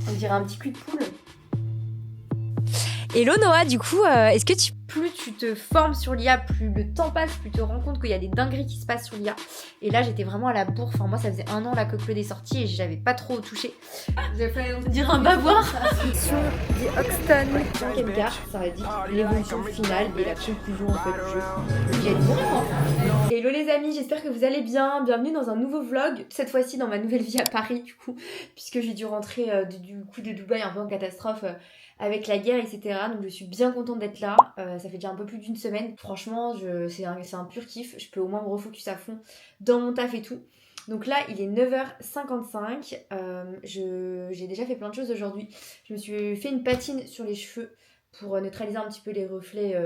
On dirait un petit cul de poule. Hello Noah, du coup, est-ce que tu... Plus tu te formes sur l'IA, plus le temps passe, plus tu te rends compte qu'il y a des dingueries qui se passent sur l'IA. Et là, j'étais vraiment à la bourre. Enfin, moi, ça faisait 1 an là que Claude est sorti et j'avais pas trop touché. J'ai fait dire un bavoir. Sur The Hoxton Jean ça indique l'évolution finale et la conclusion en fait du jeu. J'ai bon hein. Hello les amis, j'espère que vous allez bien. Bienvenue dans un nouveau vlog. Cette fois-ci dans ma nouvelle vie à Paris, du coup, puisque j'ai dû rentrer du coup de Dubaï un peu en catastrophe. Avec la guerre, etc. Donc je suis bien contente d'être là. Ça fait déjà un peu plus d'1 semaine. Franchement, c'est un pur kiff. Je peux au moins me refocus à fond dans mon taf et tout. Donc là, il est 9h55. J'ai déjà fait plein de choses aujourd'hui. Je me suis fait une patine sur les cheveux pour neutraliser un petit peu les reflets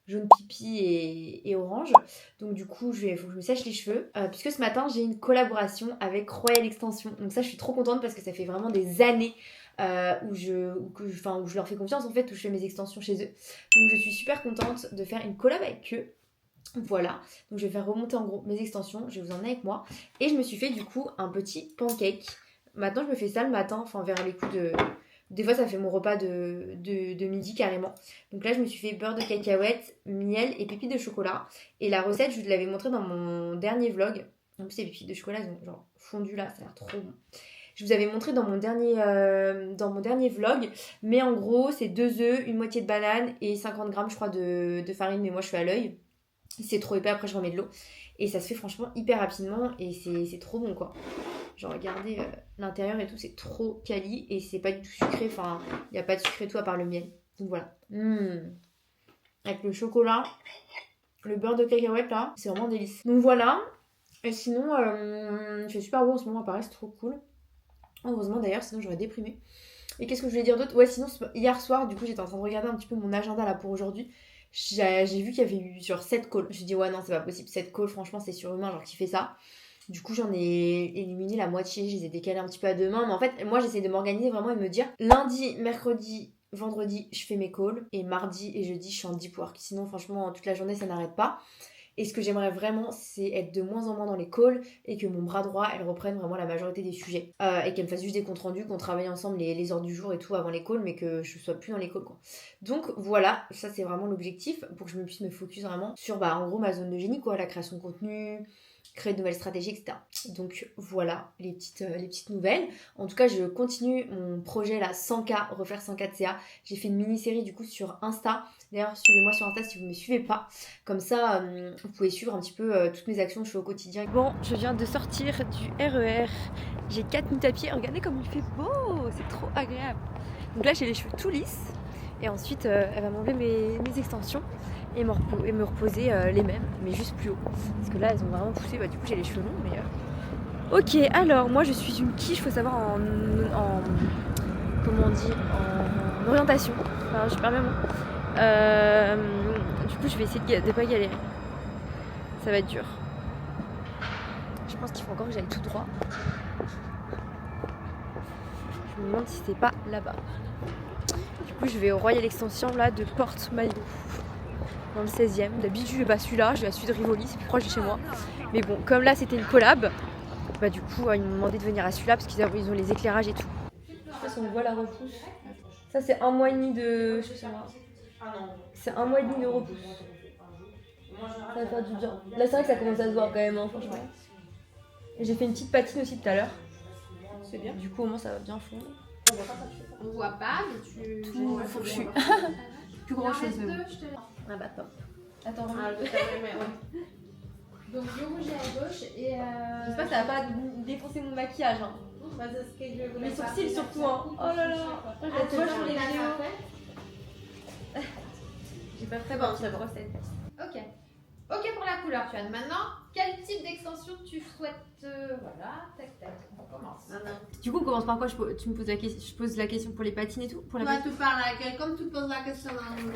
jaune pipi et orange. Donc du coup, faut que je me sèche les cheveux. Puisque ce matin, j'ai une collaboration avec Royal Extension. Donc ça, je suis trop contente parce que ça fait vraiment des années où je leur fais confiance en fait, où je fais mes extensions chez eux. Donc je suis super contente de faire une collab avec eux. Voilà, donc je vais faire remonter en gros mes extensions, je vais vous emmener avec moi. Et je me suis fait du coup un petit pancake. Maintenant je me fais ça le matin, enfin vers les coups de... Des fois ça fait mon repas de midi carrément. Donc là je me suis fait beurre de cacahuète, miel et pépites de chocolat. Et la recette je vous l'avais montrée dans mon dernier vlog. En plus les pépites de chocolat elles ont genre fondu là, ça a l'air trop bon. Je vous avais montré dans mon dernier vlog. Mais en gros, c'est 2 œufs, une moitié de banane et 50 grammes, je crois, de farine. Mais moi, je fais à l'œil. C'est trop épais, après, je remets de l'eau. Et ça se fait franchement hyper rapidement. Et c'est trop bon, quoi. Genre, regardez l'intérieur et tout, c'est trop quali. Et c'est pas du tout sucré. Enfin, il n'y a pas de sucre et tout à part le miel. Donc voilà. Avec le chocolat, le beurre de cacahuète, là, c'est vraiment délice. Donc voilà. Et sinon, il fait super beau en ce moment à Paris, c'est trop cool. Heureusement d'ailleurs, sinon j'aurais déprimé. Et qu'est-ce que je voulais dire d'autre? Ouais, sinon hier soir, du coup, j'étais en train de regarder un petit peu mon agenda là pour aujourd'hui. J'ai vu qu'il y avait eu sur 7 calls. Je me suis dit, ouais, non, c'est pas possible. 7 calls, franchement, c'est surhumain, genre qui fait ça. Du coup, j'en ai éliminé la moitié. Je les ai décalés un petit peu à demain. Mais en fait, moi, j'essaie de m'organiser vraiment et me dire lundi, mercredi, vendredi, je fais mes calls. Et mardi et jeudi, je suis en deep work. Sinon, franchement, toute la journée, ça n'arrête pas. Et ce que j'aimerais vraiment, c'est être de moins en moins dans les calls et que mon bras droit, elle reprenne vraiment la majorité des sujets. Et qu'elle me fasse juste des comptes rendus, qu'on travaille ensemble les heures du jour et tout avant les calls, mais que je sois plus dans les calls, quoi. Donc voilà, ça c'est vraiment l'objectif pour que je puisse me focus vraiment sur, en gros, ma zone de génie, quoi, la création de contenu, créer de nouvelles stratégies, etc. Donc voilà les petites nouvelles. En tout cas, je continue mon projet là, 100K, refaire 100K de CA. J'ai fait une mini-série du coup sur Insta. D'ailleurs, suivez-moi sur Insta si vous ne me suivez pas. Comme ça, vous pouvez suivre un petit peu toutes mes actions que je fais au quotidien. Bon, je viens de sortir du RER. J'ai 4 minutes à pied. Regardez comme il fait beau, c'est trop agréable. Donc là, j'ai les cheveux tout lisses. Et ensuite, elle va m'enlever mes extensions et me reposer les mêmes, mais juste plus haut. Parce que là, elles ont vraiment poussé. Du coup, j'ai les cheveux longs, mais... Ok, alors, moi, je suis une quiche, faut savoir, comment on dit, en orientation. Enfin, je sais pas même. Du coup, je vais essayer de pas galérer. Ça va être dur. Je pense qu'il faut encore que j'aille tout droit. Je me demande si c'est pas là-bas. Du coup, je vais au Royal Extension là de Porte-Maillot, dans le 16e. D'habitude, je vais pas celui-là, je vais à celui de Rivoli, c'est plus proche de chez moi. Mais bon, comme là c'était une collab, du coup, ils m'ont demandé de venir à celui-là parce qu'ils ont les éclairages et tout. Je sais pas si on voit la repousse. Ça, c'est 1 mois et demi de. C'est 1 mois et demi de repousse. Ça va faire du bien. Là, c'est vrai que ça commence à se voir quand même, hein, franchement. Et j'ai fait une petite patine aussi tout à l'heure. C'est bien. Du coup, au moins, ça va bien fondre. On voit pas, mais tu. Tout fourchu. Plus grand chose. Ah bah top. Attends, ouais. Donc le rouge est à gauche et. J'espère que ça va pas défoncer mon maquillage. Hein. C'est ce que je voulais Les sourcils surtout. Hein. Oh là là. Tu vois, sur les vidéos. J'ai pas très bon, la brossette. Ok. Ok pour la couleur, tu as maintenant. Quel type d'extension tu souhaites Voilà, tac tac, on commence. Du coup, on commence par quoi? Tu me poses la question. Je pose la question pour les patines et tout. Pour la tu parles à comme tu poses la question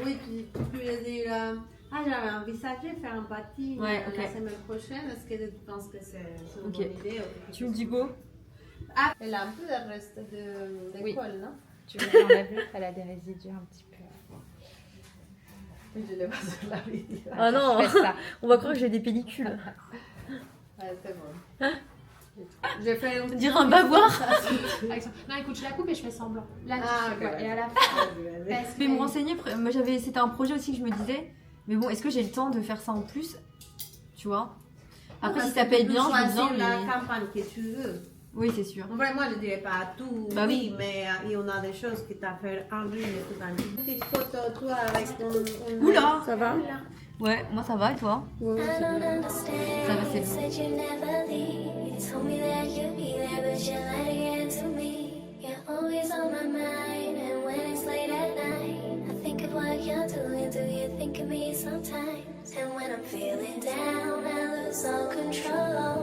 oui, tu peux lui dire j'avais envisagé faire un party la semaine prochaine. Est-ce que tu penses que c'est une bonne idée Tu me dis go. Ah, elle a un peu de reste d'école, non? Tu veux que j'enlève? Elle a des résidus un petit peu. Je l'ai pas sur la vidéo. Ah non, on va croire que j'ai des pellicules. Ouais, c'est bon. J'ai fait Dire un bavoir. Non, écoute, je la coupe et je fais semblant. Là, Ah, tu fais ok. quoi? Et à la fin, Je vais me renseigner. Moi, c'était un projet aussi que je me disais. Mais bon, est-ce que j'ai le temps de faire ça en plus? Tu vois. Après, si ça paye bien, je veux bien. la Mais... campagne que tu veux. Oui, c'est sûr. En vrai, moi, je dirais pas tout, Bah oui, mais il y en a des choses que tu as fait en ligne et tout. Une petite photo, toi, avec ton... Oula. Ça va? Ouais, moi ça va et toi? Oui, c'est bien. Ça va, c'est bon.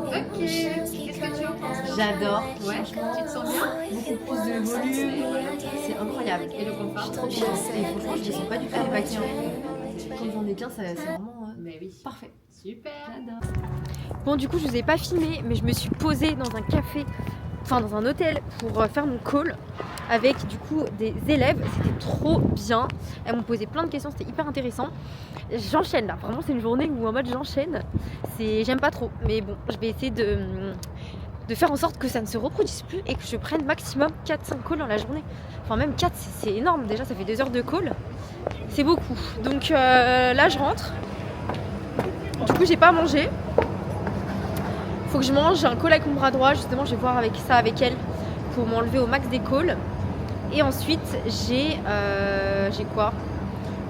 Ok. Qu'est-ce que tu en penses? J'adore. Ouais, Franchement, tu te sens bien? beaucoup plus de volume. C'est incroyable. Et le confort? Trop bien. Et franchement, je descends pas du tout les paquets. Quand j'en ai qu'un, c'est vraiment Mais oui. parfait. Super. J'adore. Bon, du coup, je vous ai pas filmé, mais je me suis posée dans un café, enfin dans un hôtel pour faire mon call avec du coup des élèves. C'était trop bien. Elles m'ont posé plein de questions, c'était hyper intéressant. J'enchaîne là, vraiment c'est une journée où en mode j'enchaîne. J'aime pas trop, mais bon, je vais essayer de faire en sorte que ça ne se reproduise plus et que je prenne maximum 4-5 calls dans la journée. Enfin même 4, c'est énorme, déjà ça fait 2 heures de call. C'est beaucoup. Donc là je rentre. Du coup j'ai pas mangé. Faut que je mange, j'ai un call avec mon bras droit, justement je vais voir avec elle pour m'enlever au max des calls. Et ensuite j'ai quoi?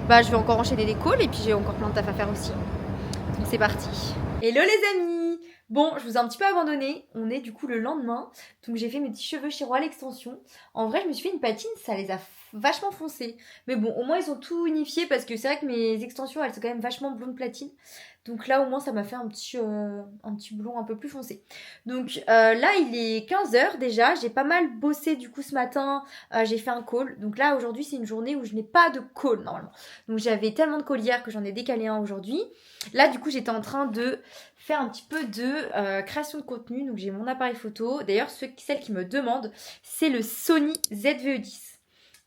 Bah je vais encore enchaîner des calls et puis j'ai encore plein de taf à faire aussi. Donc c'est parti. Hello les amis! Bon, je vous ai un petit peu abandonné, on est du coup le lendemain, donc j'ai fait mes petits cheveux chez Roy l'extension. En vrai je me suis fait une patine, ça les a vachement foncés. Mais bon, au moins ils ont tout unifié parce que c'est vrai que mes extensions elles sont quand même vachement blonde platine. Donc là au moins ça m'a fait un petit blond un peu plus foncé. Donc là il est 15h déjà, j'ai pas mal bossé du coup ce matin, j'ai fait un call. Donc là aujourd'hui c'est une journée où je n'ai pas de call normalement. Donc j'avais tellement de calls hier que j'en ai décalé un aujourd'hui. Là du coup j'étais en train de faire un petit peu de création de contenu. Donc j'ai mon appareil photo. D'ailleurs celle qui me demande c'est le Sony ZVE10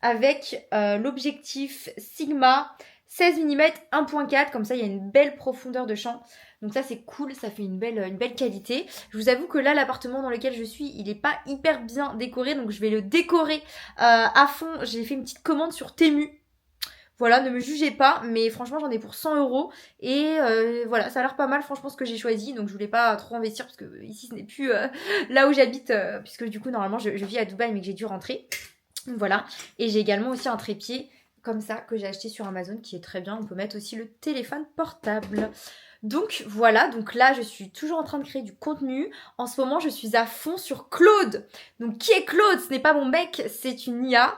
avec l'objectif Sigma 16 mm 1.4, comme ça il y a une belle profondeur de champ. Donc ça c'est cool, ça fait une belle qualité. Je vous avoue que là l'appartement dans lequel je suis, il est pas hyper bien décoré, donc je vais le décorer à fond. J'ai fait une petite commande sur Temu. Voilà, ne me jugez pas, mais franchement j'en ai pour 100 € et voilà, ça a l'air pas mal franchement ce que j'ai choisi, donc je voulais pas trop investir parce que ici ce n'est plus là où j'habite, puisque du coup normalement je vis à Dubaï mais que j'ai dû rentrer. Voilà, et j'ai également aussi un trépied comme ça que j'ai acheté sur Amazon qui est très bien, on peut mettre aussi le téléphone portable. Donc voilà, donc là je suis toujours en train de créer du contenu. En ce moment je suis à fond sur Claude. Donc qui est Claude? Ce n'est pas mon mec, c'est une IA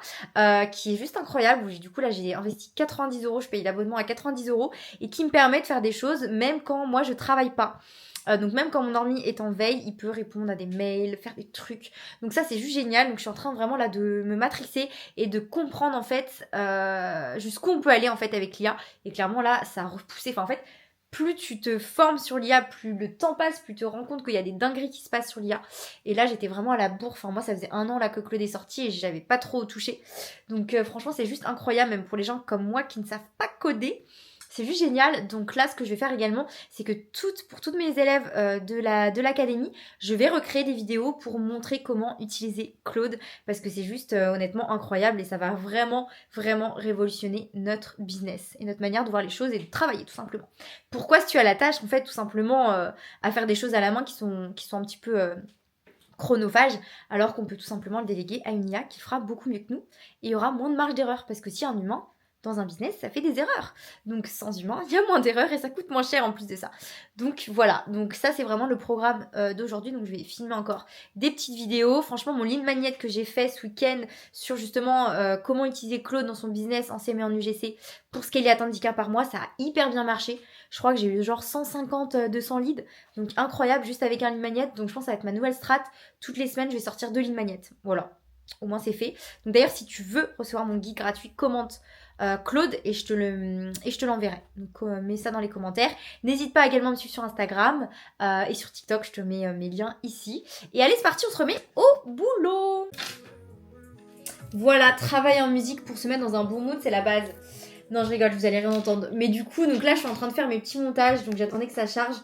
qui est juste incroyable. Du coup là j'ai investi 90 €, je paye l'abonnement à 90 € et qui me permet de faire des choses même quand moi je travaille pas. Donc même quand mon ordi est en veille, il peut répondre à des mails, faire des trucs. Donc ça c'est juste génial. Donc je suis en train vraiment là de me matrixer et de comprendre en fait jusqu'où on peut aller en fait avec l'IA. Et clairement là ça a repoussé. Enfin en fait plus tu te formes sur l'IA, plus le temps passe, plus tu te rends compte qu'il y a des dingueries qui se passent sur l'IA. Et là j'étais vraiment à la bourre. Enfin moi ça faisait 1 an là que Claude est sorti et j'avais pas trop touché. Donc franchement c'est juste incroyable même pour les gens comme moi qui ne savent pas coder. C'est juste génial. Donc là, ce que je vais faire également, c'est que pour toutes mes élèves de l'académie, je vais recréer des vidéos pour montrer comment utiliser Claude parce que c'est juste honnêtement incroyable et ça va vraiment, vraiment révolutionner notre business et notre manière de voir les choses et de travailler tout simplement. Pourquoi si tu as la tâche, en fait, tout simplement à faire des choses à la main qui sont un petit peu chronophages, alors qu'on peut tout simplement le déléguer à une IA qui fera beaucoup mieux que nous et il y aura moins de marge d'erreur parce que si un humain dans un business, ça fait des erreurs. Donc sans humain, il y a moins d'erreurs et ça coûte moins cher en plus de ça. Donc voilà, donc ça c'est vraiment le programme d'aujourd'hui. Donc je vais filmer encore des petites vidéos. Franchement, mon lead magnet que j'ai fait ce week-end sur justement comment utiliser Claude dans son business en CM et en UGC pour scaler à 10K par mois, ça a hyper bien marché. Je crois que j'ai eu genre 150-200 leads. Donc incroyable, juste avec un lead magnet. Donc je pense que ça va être ma nouvelle strat. Toutes les semaines, je vais sortir 2 lead magnets. Voilà. Au moins c'est fait. Donc d'ailleurs, si tu veux recevoir mon guide gratuit, commente Claude et je te l'enverrai. Donc mets ça dans les commentaires. N'hésite pas également à me suivre sur Instagram et sur TikTok, je te mets mes liens ici. Et allez, c'est parti, on se remet au boulot. Voilà, travailler en musique pour se mettre dans un bon mood, c'est la base. Non, je rigole, vous allez rien entendre. Mais du coup, donc là, je suis en train de faire mes petits montages, donc j'attendais que ça charge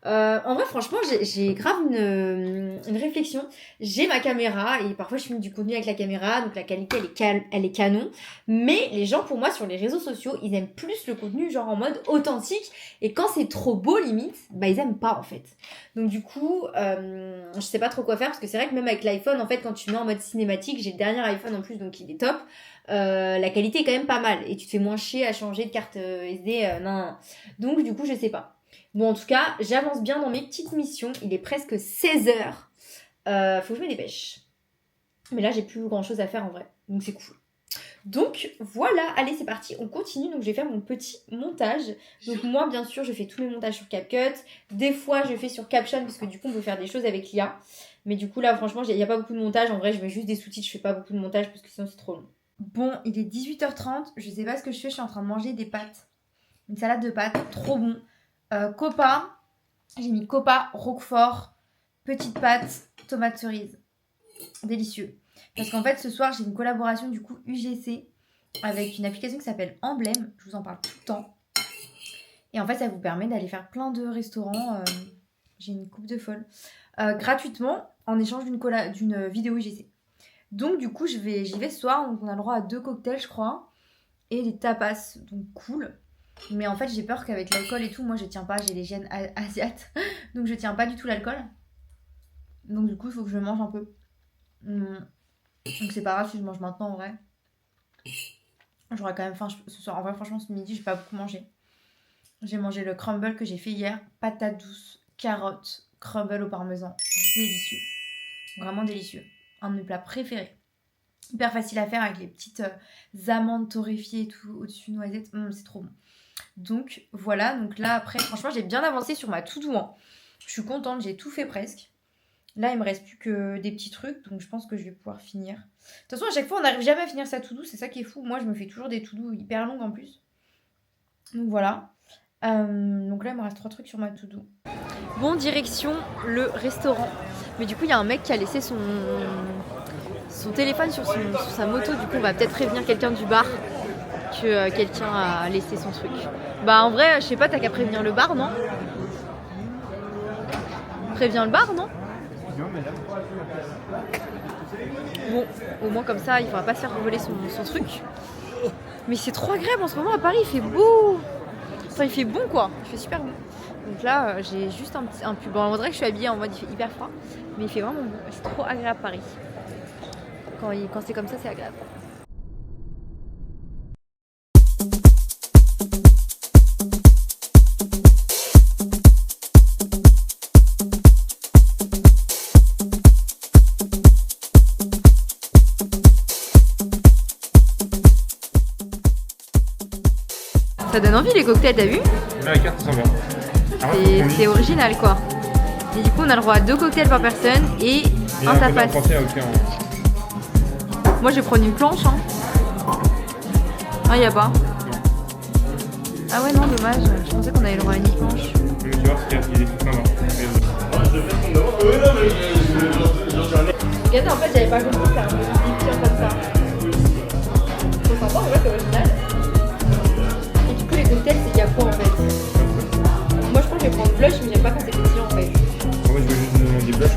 En vrai, franchement, j'ai grave une réflexion. J'ai ma caméra et parfois je filme du contenu avec la caméra, donc la qualité elle est canon. Mais les gens, pour moi, sur les réseaux sociaux, ils aiment plus le contenu genre en mode authentique. Et quand c'est trop beau, limite, bah ils aiment pas en fait. Donc du coup, je sais pas trop quoi faire parce que c'est vrai que même avec l'iPhone, en fait, quand tu mets en mode cinématique, j'ai le dernier iPhone en plus, donc il est top. La qualité est quand même pas mal et tu te fais moins chier à changer de carte SD. Non. Donc du coup, je sais pas. Bon, en tout cas, j'avance bien dans mes petites missions. Il est presque 16h. Faut que je me dépêche. Mais là, j'ai plus grand chose à faire en vrai. Donc, c'est cool. Donc, voilà. Allez, c'est parti. On continue. Donc, je vais faire mon petit montage. Donc, moi, bien sûr, je fais tous mes montages sur CapCut. Des fois, je fais sur Caption parce que du coup, on peut faire des choses avec l'IA. Mais du coup, là, franchement, il n'y a pas beaucoup de montage. En vrai, je mets juste des sous-titres. Je fais pas beaucoup de montage parce que sinon, c'est trop long. Bon, il est 18h30. Je sais pas ce que je fais. Je suis en train de manger des pâtes. Une salade de pâtes. Trop bon. Copa, j'ai mis Copa, Roquefort, petite pâte, tomate cerise. Délicieux. Parce qu'en fait, ce soir, j'ai une collaboration du coup UGC avec une application qui s'appelle Emblème. Je vous en parle tout le temps. Et en fait, ça vous permet d'aller faire plein de restaurants. J'ai une coupe de folle. Gratuitement, en échange d'une vidéo UGC. Donc, du coup, j'y vais ce soir. Donc, on a le droit à 2 cocktails, je crois. Et des tapas. Donc, cool. Mais en fait, j'ai peur qu'avec l'alcool et tout, moi je tiens pas, j'ai les gènes asiates. Donc je tiens pas du tout l'alcool. Donc du coup, il faut que je mange un peu. Donc c'est pas grave si je mange maintenant en vrai. J'aurai quand même faim ce soir. En vrai, franchement, ce midi, j'ai pas beaucoup mangé. J'ai mangé le crumble que j'ai fait hier. Patates douces, carottes, crumble au parmesan. Délicieux. Vraiment délicieux. Un de mes plats préférés. Hyper facile à faire avec les petites amandes torréfiées et tout au-dessus, noisettes. C'est trop bon. Donc voilà, donc là après, franchement j'ai bien avancé sur ma to-do. Je suis contente, j'ai tout fait presque. Là il me reste plus que des petits trucs, donc je pense que je vais pouvoir finir. De toute façon à chaque fois on n'arrive jamais à finir sa to-do, c'est ça qui est fou. Moi je me fais toujours des to-do hyper longues en plus. Donc voilà. Donc là il me reste 3 trucs sur ma to-do. Bon, direction le restaurant. Mais du coup il y a un mec qui a laissé son téléphone sur sa moto. Du coup on va peut-être prévenir quelqu'un du bar que quelqu'un a laissé son truc. Bah en vrai, je sais pas, t'as qu'à prévenir le bar, non? Préviens le bar, non? Bon, au moins comme ça, il faudra pas se faire voler son truc. Mais c'est trop agréable en ce moment à Paris, il fait beau. Enfin, il fait bon quoi, il fait super bon. Donc là, j'ai juste un pull. Bon, on dirait que je suis habillée en mode il fait hyper froid, mais il fait vraiment bon. C'est trop agréable Paris. Quand c'est comme ça, c'est agréable. Ça donne envie les cocktails, t'as vu? Là, la carte, ça va. C'est original quoi. Et du coup, on a le droit à 2 cocktails par personne et un tapas. Moi, je vais prendre une planche. Ah, y'a pas. Ah ouais, non, dommage. Je pensais qu'on avait le droit à une planche. Mais tu vois, il y a des trucs sympas. Regardez, en fait, j'avais pas compris faire un petit comme ça. Trop sympa, en vrai, c'est original. Et du coup, les cocktails, c'est qu'il y a quoi en fait? Moi, je pense que je vais prendre blush, mais j'aime pas quand c'est pétillant en fait. Moi, je vais juste demander des blushs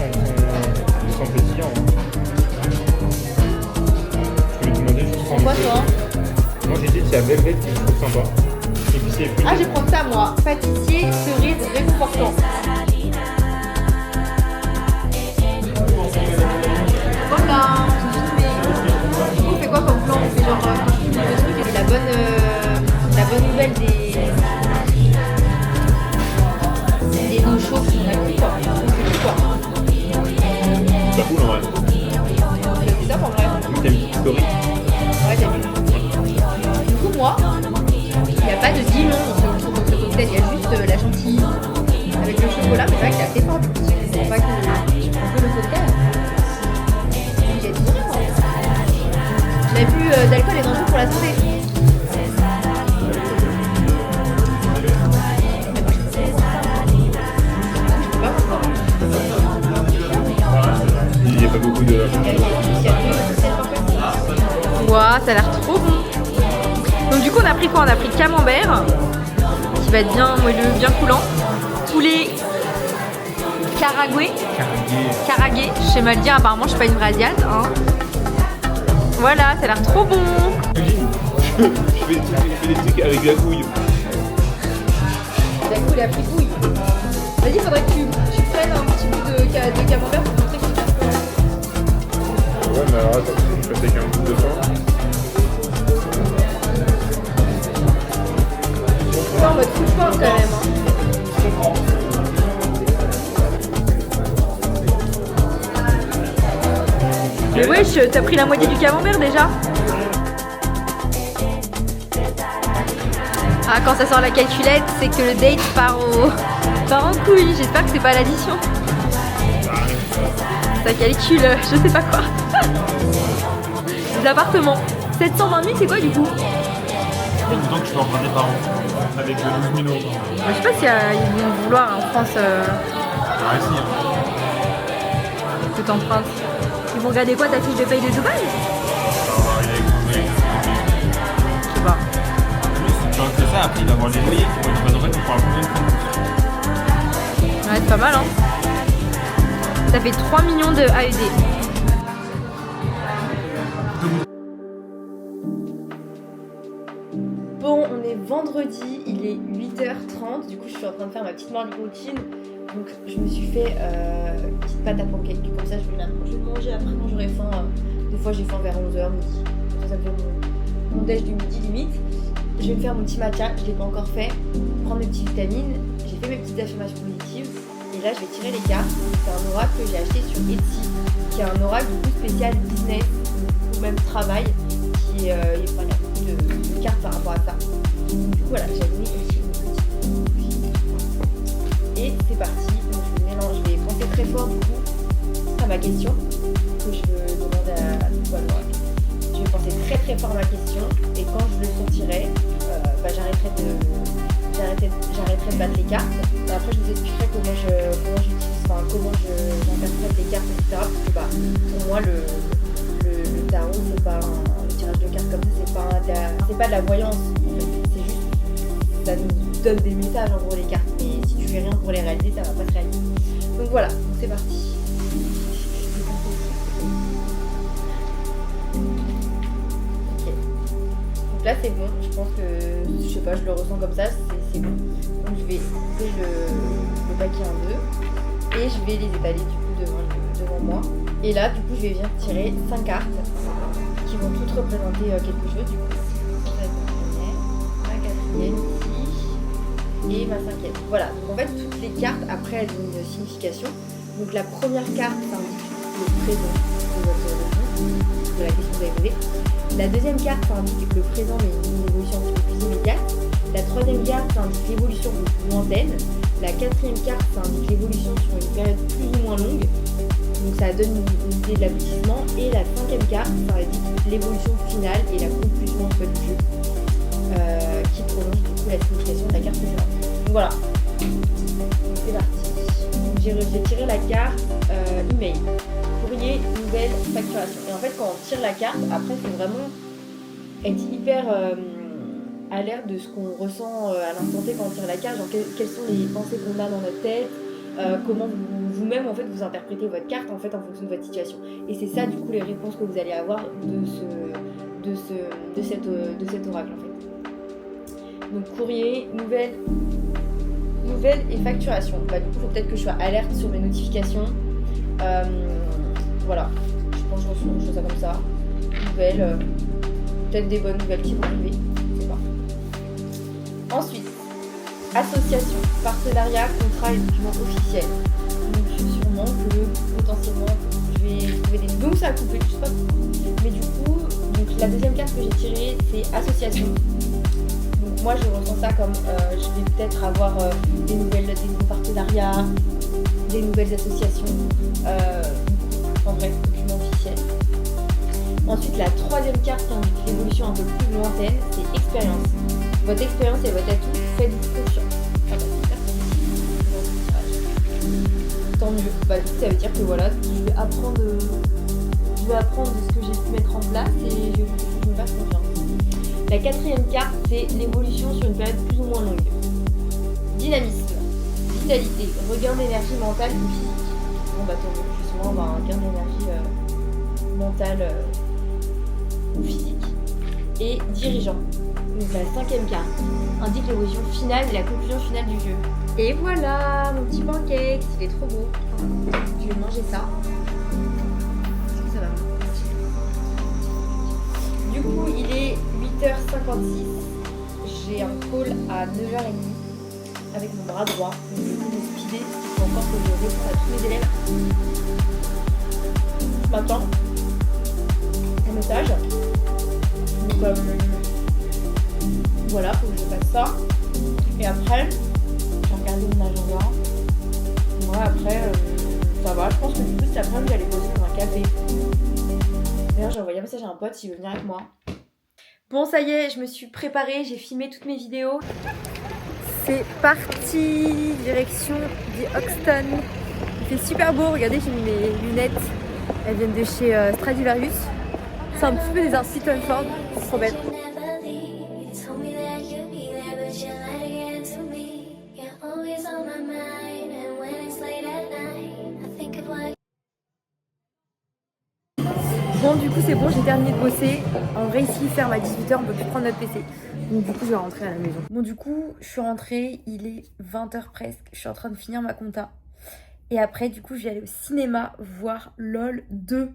sans pétillant. Je vais demander juste sans. Quoi, toi? Moi, j'ai dit qu'il y a velvet que je trouve sympa. Épicé. Ah, je vais prendre ça moi. Pâtissier, cerise, réconfortant. Voilà. On fait quoi comme plan? On fait genre le truc et c'est la bonne nouvelle des eaux chaudes qu'on a pris quoi. C'est cool en vrai. C'est top en vrai. Oui, t'as mis du curry. Ouais, t'as vu. Du coup, moi, il n'y a pas de dijon dans ce cocktail, il y a juste la chantilly avec le chocolat, mais c'est vrai qu'il est assez fort. Je ne pas que le cocktail. Il est trop bien. L'abus d'alcool est dangereux pour la santé. Il n'y a pas beaucoup de. Ouah, ça a l'air trop bon. Donc du coup on a pris quoi? On a pris camembert qui va être bien moelleux, bien coulant. Poulet Karagoué. Karagé, je sais mal le dire, apparemment je suis pas une vraie asiate. Hein. Voilà, ça a l'air trop bon. Je fais des trucs avec la couille. La couille, la fripouille. Vas-y, faudrait que tu prennes un petit bout de camembert pour montrer que c'est bien. Ouais, mais alors attends, je fais avec un bout de pain. C'est en mode food court quand même. Hein. Mais wesh, t'as pris la moitié du camembert déjà? Ah, quand ça sort la calculette, c'est que le date part en couille. J'espère que c'est pas l'addition. Ça calcule, je sais pas quoi. L'appartement. 720 000, c'est quoi du coup? Donc tu peux emprunter par an avec 12 000 euros. Je sais pas si ils vont vouloir en France Ah, si, hein. que t'empruntes. Ils vont regarder quoi, ta fiche de paye de Dubaï? Je sais pas. Tu as fait ça, après il va avoir les loyers qui vont être rénovés pour pouvoir le prendre. Ouais, c'est pas mal hein. Ça fait 3 millions de AED. Bon, on est vendredi, il est 8h30, du coup je suis en train de faire ma petite morning routine. Donc je me suis fait une petite pâte à pancake, comme ça je vais manger après quand j'aurai faim. Des fois j'ai faim vers 11h, midi. Ça me fait mon déj du midi limite. Je vais me faire mon petit matcha, je l'ai pas encore fait. Prendre mes petites vitamines, j'ai fait mes petites affirmations positives. Et là je vais tirer les cartes. C'est un oracle que j'ai acheté sur Etsy, qui est un oracle du coup spécial business ou même travail. Qui est, il y a beaucoup de cartes par rapport à ça. Du coup voilà, j'ai mis ici une petite. Et c'est parti, donc je vais penser très fort du coup à ma question que je veux demander à l'oracle. Je vais penser très très fort à ma question et quand je le sortirai, j'arrêterai de battre les cartes. Après je vous expliquerai comment j'interprète les cartes, etc. Parce que pour moi le tarot c'est pas le tirage de cartes comme ça, c'est pas de la voyance. C'est juste ça nous donne des messages en gros les cartes. Mais si tu fais rien pour les réaliser, ça va pas se réaliser. Donc voilà, c'est parti. Donc là c'est bon, je pense que, je sais pas, je le ressens comme ça, c'est bon. Donc je vais couper le paquet en deux et je vais les étaler du coup devant moi. Et là du coup je vais venir tirer 5 cartes qui vont toutes représenter quelque chose du coup. Ma quatrième ici et ma cinquième. Voilà, donc en fait toutes les cartes après elles ont une signification. Donc la première carte ça indique le présent de votre réponse, de la question que vous avez posée. La deuxième carte, ça indique le présent mais une évolution un petit peu plus immédiate. La troisième carte, ça indique l'évolution plus lointaine. La quatrième carte, ça indique l'évolution sur une période plus ou moins longue. Donc ça donne une idée de l'aboutissement. Et la cinquième carte, ça indique l'évolution finale et la conclusion en fait, du jeu. Qui prolonge du coup la signification de la carte précédente. Donc voilà. C'est parti. J'ai tiré la carte email. Courrier, nouvelle, facturation. Et en fait, quand on tire la carte, après, il faut vraiment être hyper alerte de ce qu'on ressent à l'instant T quand on tire la carte. Genre, quelles sont les pensées qu'on a dans notre tête, comment vous-même, en fait, vous interprétez votre carte, en fait, en fonction de votre situation. Et c'est ça, du coup, les réponses que vous allez avoir de cet oracle, en fait. Donc, courrier, nouvelle et facturation. Du coup, il faut peut-être que je sois alerte sur mes notifications. Voilà, je pense que je reçois ça comme ça. Nouvelles, peut-être des bonnes nouvelles qui vont arriver, je sais pas. Ensuite, association, partenariat, contrat et documents officiels. Donc sûrement que potentiellement je vais trouver des noms, ça a coupé, je sais pas. Mais du coup, donc, la deuxième carte que j'ai tirée, c'est association. Donc moi je ressens ça comme je vais peut-être avoir des nouveaux partenariats, des nouvelles associations. En vrai, document officiel. Ensuite, la troisième carte qui indique l'évolution un peu plus lointaine, c'est expérience. Votre expérience et votre atout, faites-vous confiance. Ah bah super, tant mieux. Du coup, ça veut dire que voilà, je vais apprendre de ce que j'ai pu mettre en place et je me fasse confiance. La quatrième carte, c'est l'évolution sur une période plus ou moins longue. Dynamisme, finalité, regain d'énergie mentale ou physique. Bon bah tant mieux, justement on va avoir un gain d'énergie mentale ou physique. Et dirigeant. Donc la 5e carte indique l'évolution finale et la conclusion finale du jeu. Et voilà mon petit pancake, il est trop beau. Je vais manger ça. Est-ce que ça va? Du coup il est 8h56. J'ai un call à 9h30 avec mon bras droit. Donc du coup j'ai speedé, il faut encore que je réponde à tous mes élèves. Ce matin, un message. Donc voilà, faut que je fasse ça. Et après, j'ai regardé mon agenda. Ouais, après, ça va. Je pense que du coup, cet après-midi, j'allais bosser dans un café. D'ailleurs, j'ai envoyé un message à un pote s'il veut venir avec moi. Bon, ça y est, je me suis préparée, j'ai filmé toutes mes vidéos. C'est parti, direction The Hoxton. Il fait super beau, regardez, j'ai mis mes lunettes. Elles viennent de chez Stradivarius. C'est un petit peu des Arctic Ford, c'est trop bête. Bon du coup c'est bon, j'ai terminé de bosser. En vrai ici ferme à 18h, on peut plus prendre notre PC. Donc du coup je vais rentrer à la maison. Bon du coup je suis rentrée, il est 20h presque. Je suis en train de finir ma compta. Et après du coup je vais aller au cinéma voir LOL 2.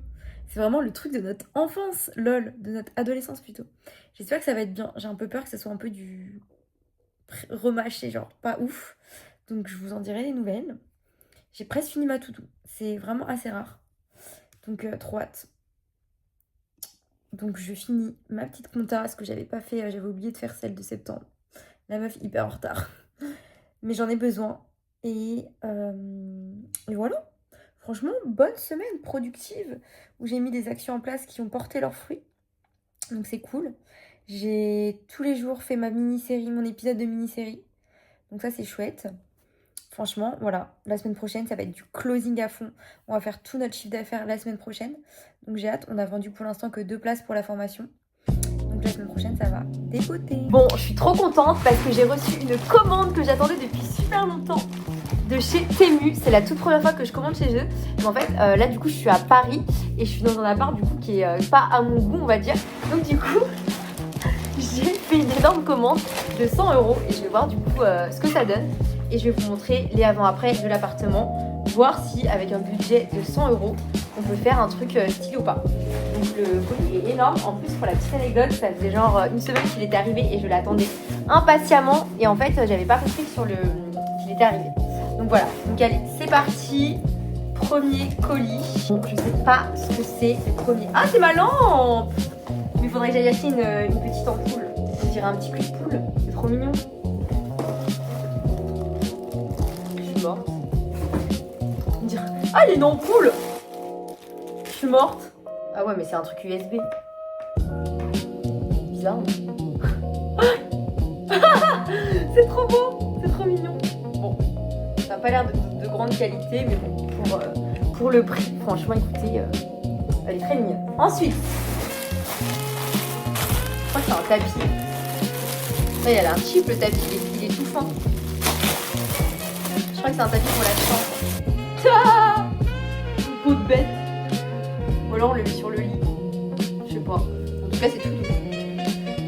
C'est vraiment le truc de notre enfance, LOL, de notre adolescence plutôt. J'espère que ça va être bien. J'ai un peu peur que ça soit un peu du remâché, genre pas ouf. Donc je vous en dirai des nouvelles. J'ai presque fini ma toutou. C'est vraiment assez rare. Donc trop hâte. Donc je finis ma petite compta, ce que j'avais pas fait, j'avais oublié de faire celle de septembre. La meuf hyper en retard. Mais j'en ai besoin. Et voilà. Franchement, bonne semaine productive où j'ai mis des actions en place qui ont porté leurs fruits. Donc c'est cool. J'ai tous les jours fait ma mini-série, mon épisode de mini-série. Donc ça c'est chouette. Franchement, voilà, la semaine prochaine, ça va être du closing à fond. On va faire tout notre chiffre d'affaires la semaine prochaine. Donc j'ai hâte, on a vendu pour l'instant que 2 places pour la formation. Donc la semaine prochaine, ça va dépoter. Bon, je suis trop contente parce que j'ai reçu une commande que j'attendais depuis super longtemps de chez Temu. C'est la toute première fois que je commande chez eux. Mais en fait, là du coup, je suis à Paris et je suis dans un appart du coup qui est pas à mon goût, on va dire. Donc du coup, j'ai fait une énorme commande de 100 € et je vais voir du coup ce que ça donne. Et je vais vous montrer les avant-après de l'appartement, voir si avec un budget de 100 €, on peut faire un truc stylé ou pas. Donc le colis est énorme. En plus, pour la petite anecdote, ça faisait genre une semaine qu'il était arrivé et je l'attendais impatiemment. Et en fait, j'avais pas compris qu'il était arrivé. Donc voilà. Donc allez, c'est parti. Premier colis. Bon, je sais pas ce que c'est le premier. Ah, c'est ma lampe! Mais il faudrait que j'aille acheter une petite ampoule. On dirait un petit cul de poule. C'est trop mignon. Morte. Ah, il y a une ampoule. Je suis morte. Ah ouais, mais c'est un truc USB. Bizarre. C'est trop beau. C'est trop mignon. Bon, ça n'a pas l'air de grande qualité, mais bon, pour le prix, franchement, écoutez, elle est très mignonne. Ensuite, je crois que c'est un tapis. Là, il y a un chip, le tapis, il est tout fin. Je crois que c'est un tapis pour la chambre. Ah, une peau de bête. Ou alors on le met sur le lit. Je sais pas. En tout cas, c'est tout doux.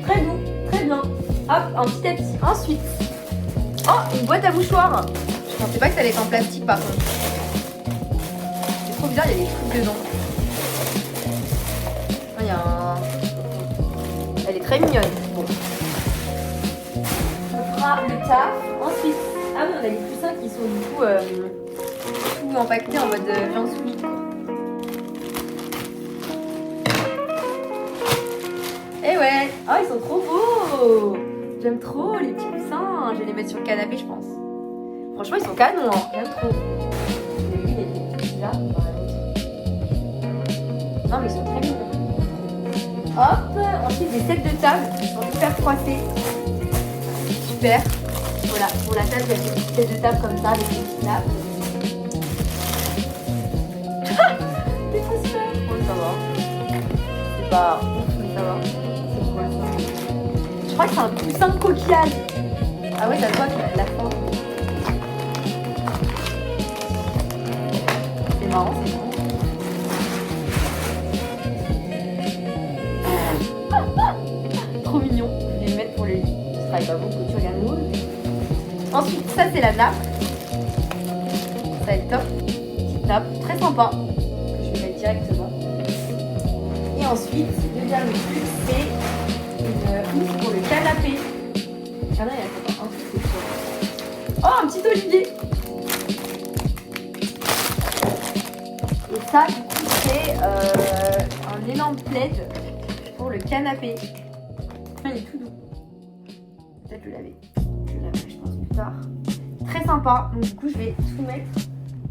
Très doux, très bien. Hop, un petit tapis. Ensuite, oh, une boîte à mouchoirs. Je pensais pas que ça allait être en plastique par contre. C'est trop bizarre, il y a des trucs dedans. Ah, il y a un... Elle est très mignonne. Bon. On fera le taf. Ensuite, ah oui, on a les coussins qui sont du coup tout empaquetés en mode viande sous vide. Eh ouais, oh ils sont trop beaux. J'aime trop les petits coussins. Je vais les mettre sur le canapé, je pense. Franchement, ils sont canons, hein. J'aime trop. Lui, il est bizarre. Non, mais ils sont très mignons. Hop, ensuite des sets de table. Ils sont hyper froissés. Super. Voilà, pour la table, il y a des petits sets de table comme ça, avec des petits nappes. C'est trop super. Oh, ça va. C'est pas ouf, mais ça va. C'est quoi ça? Je crois que c'est un coussin de coquillage. Ah ouais, ça se voit que la forme. marrant, c'est trop mignon. Je vais le mettre pour le lit. Ce travaille pas beaucoup, tu regardes moule. Ensuite, ça c'est la nappe. Ça va être top. Petite nappe, très sympa. Que je vais mettre directement. Et ensuite, le dernier truc, c'est une housse pour le canapé. Ah non, il y a un truc, c'est sûr. Oh, un petit olivier. Et ça, du coup, c'est un énorme plaid pour le canapé. Il est tout doux. Peut-être le laver. Je le laverai, je pense, plus tard. Très sympa. Donc, du coup, je vais tout mettre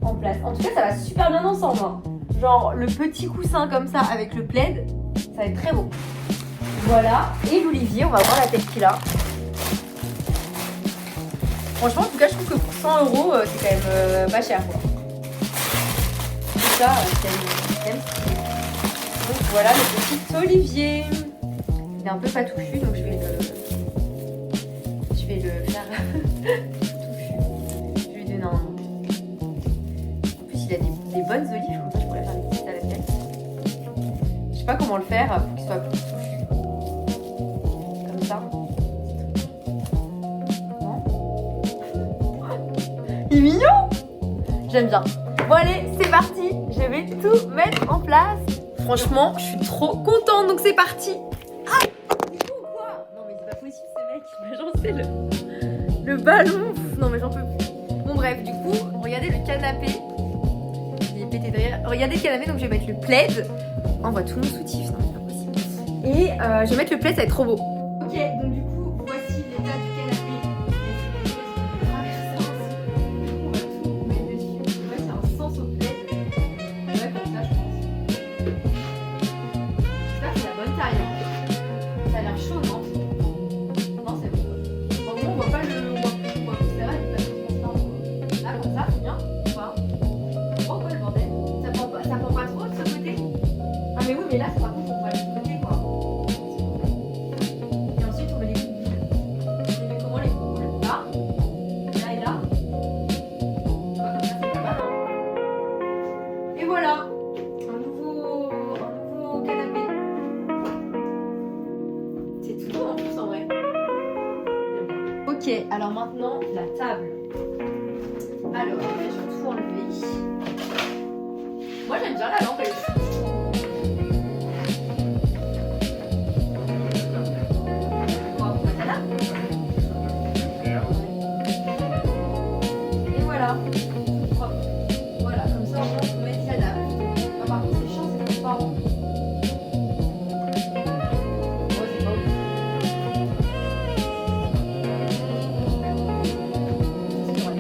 en place. En tout cas, ça va super bien ensemble. Hein. Genre, le petit coussin comme ça avec le plaid, ça va être très beau. Voilà. Et l'olivier, on va voir la tête qu'il a. Franchement, en tout cas, je trouve que pour 100 €, c'est quand même pas cher, quoi. Tout ça, c'est un. Donc voilà le petit olivier. Il est un peu pas touffu, donc je vais le faire touffu. Je vais lui donner un nom. En plus, il a des bonnes olives, comme ça, je pourrais faire des petites à la tête. Je sais pas comment le faire pour qu'il soit plus touffu. Comme ça. Il est mignon. J'aime bien. Bon allez, c'est parti. Je vais tout mettre en place. Franchement, je suis trop contente. Donc c'est parti. Ah, du coup quoi? Non mais c'est pas possible ce mec. Il m'a lancé le ballon. Non mais j'en peux plus. Bon bref, du coup, regardez le canapé. Il est pété derrière. Regardez le canapé, donc je vais mettre le plaid. On voit tout mon soutif. Non mais c'est pas possible. Et je vais mettre le plaid, ça va être trop beau. Ok, donc du coup, voici l'état du canapé. Mais là, par contre, on va le côté quoi. Et ensuite, on met les boules. On met comment les boules? Là et là. Comme ça, c'est pas mal. Hein. Et voilà. Un nouveau canapé. C'est tout beau en plus en vrai. Ok, alors maintenant, la table. Alors, je vais tout enlever. Moi, j'aime bien la lampe, elle est chouette. Et voilà. Voilà, comme ça on peut mettre la nappe. Ah, par contre c'est chiant, c'est transparent. Ouais, c'est pas ouf. C'est vrai.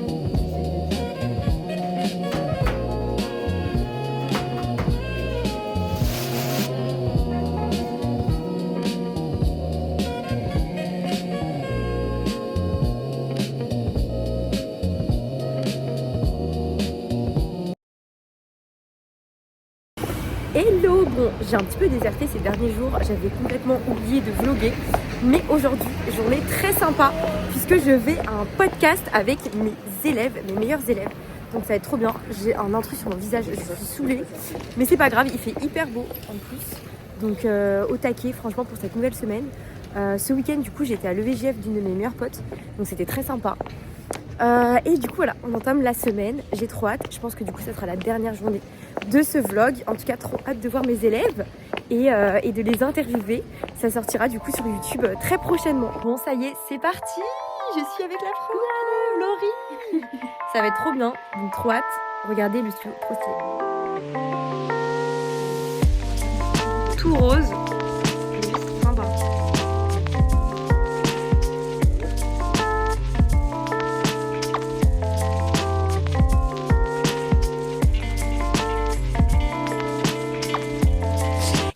Hello, bon j'ai un petit peu déserté ces derniers jours, j'avais complètement oublié de vlogger, mais aujourd'hui, journée très sympa, puisque je vais à un podcast avec mes élèves, mes meilleurs élèves, donc ça va être trop bien. J'ai un intrus sur mon visage, je suis saoulée, mais c'est pas grave, il fait hyper beau en plus, donc au taquet franchement pour cette nouvelle semaine. Ce week-end du coup j'étais à l'EVGF d'une de mes meilleures potes, donc c'était très sympa. Et du coup voilà, on entame la semaine, j'ai trop hâte, je pense que du coup ça sera la dernière journée de ce vlog, en tout cas trop hâte de voir mes élèves et de les interviewer. Ça sortira du coup sur YouTube très prochainement. Bon ça y est, c'est parti, je suis avec la première élève, Laurie. Ça va être trop bien, donc trop hâte. Regardez le studio, trop stylé. Tout rose, c'est sympa.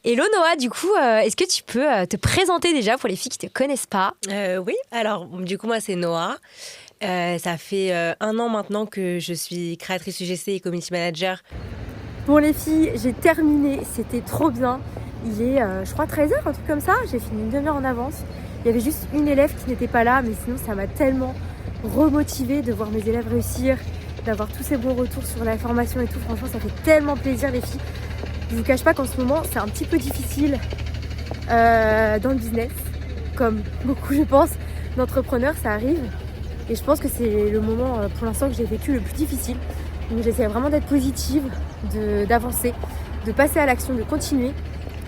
Hello Noah, du coup, est-ce que tu peux te présenter déjà pour les filles qui ne te connaissent pas? Oui, alors du coup moi c'est Noah. Ça fait 1 an maintenant que je suis créatrice UGC et community manager. Pour les filles, j'ai terminé, c'était trop bien. Il est, je crois, 13h, un truc comme ça. J'ai fini une demi-heure en avance. Il y avait juste une élève qui n'était pas là, mais sinon ça m'a tellement remotivée de voir mes élèves réussir, d'avoir tous ces bons retours sur la formation et tout. Franchement, ça fait tellement plaisir les filles. Je vous cache pas qu'en ce moment, c'est un petit peu difficile dans le business. Comme beaucoup, je pense, d'entrepreneurs, ça arrive. Et je pense que c'est le moment, pour l'instant, que j'ai vécu le plus difficile. Donc j'essaie vraiment d'être positive, d'avancer, de passer à l'action, de continuer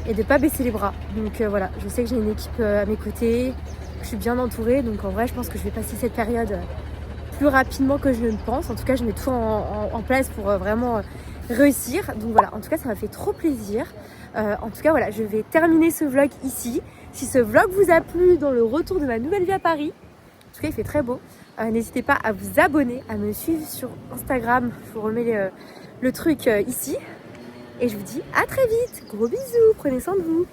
et de ne pas baisser les bras. Donc voilà, je sais que j'ai une équipe à mes côtés, je suis bien entourée. Donc en vrai, je pense que je vais passer cette période plus rapidement que je ne pense. En tout cas, je mets tout en place pour vraiment réussir. Donc voilà, en tout cas, ça m'a fait trop plaisir. En tout cas, voilà, je vais terminer ce vlog ici. Si ce vlog vous a plu dans le retour de ma nouvelle vie à Paris, en tout cas, il fait très beau. N'hésitez pas à vous abonner, à me suivre sur Instagram. Je vous remets le truc ici. Et je vous dis à très vite. Gros bisous, prenez soin de vous.